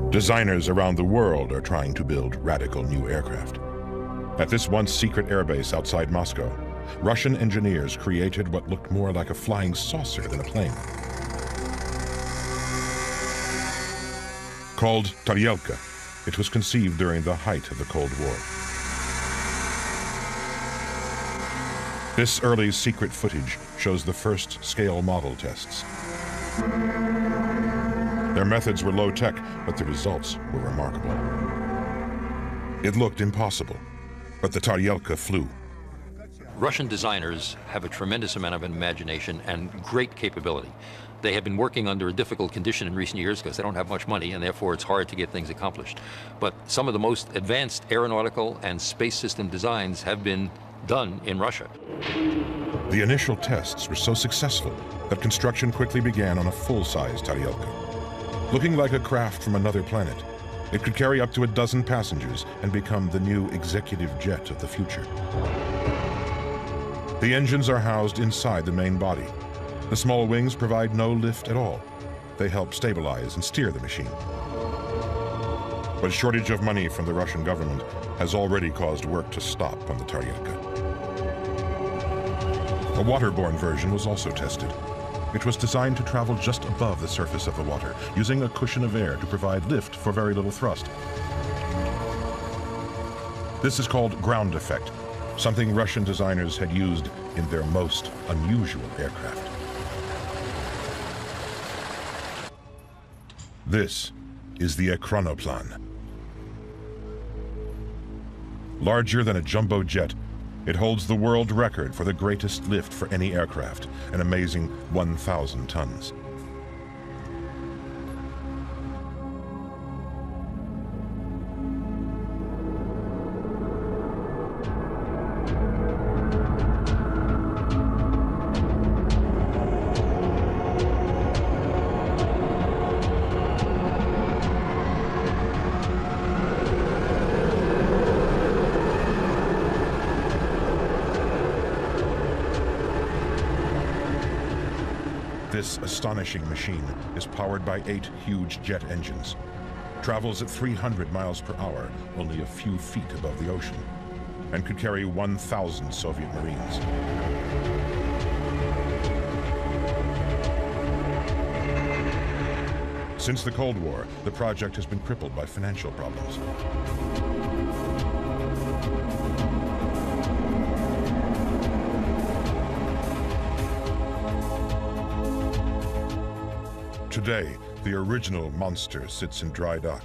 Designers around the world are trying to build radical new aircraft. At this once secret airbase outside Moscow, Russian engineers created what looked more like a flying saucer than a plane. Called Taryelka, it was conceived during the height of the Cold War. This early secret footage shows the first scale model tests. Their methods were low-tech, but the results were remarkable. It looked impossible, but the Taryelka flew. Russian designers have a tremendous amount of imagination and great capability. They have been working under a difficult condition in recent years because they don't have much money, and therefore it's hard to get things accomplished. But some of the most advanced aeronautical and space system designs have been done in Russia. The initial tests were so successful that construction quickly began on a full-size Taryelka. Looking like a craft from another planet, it could carry up to a dozen passengers and become the new executive jet of the future. The engines are housed inside the main body. The small wings provide no lift at all. They help stabilize and steer the machine. But a shortage of money from the Russian government has already caused work to stop on the Taryelka. A waterborne version was also tested. It was designed to travel just above the surface of the water, using a cushion of air to provide lift for very little thrust. This is called ground effect, something Russian designers had used in their most unusual aircraft. This is the ekranoplan. Larger than a jumbo jet, it holds the world record for the greatest lift for any aircraft, an amazing 1,000 tons. This astonishing machine is powered by 8 huge jet engines, travels at 300 miles per hour, only a few feet above the ocean, and could carry 1,000 Soviet Marines. Since the Cold War, the project has been crippled by financial problems. Today, the original monster sits in dry dock,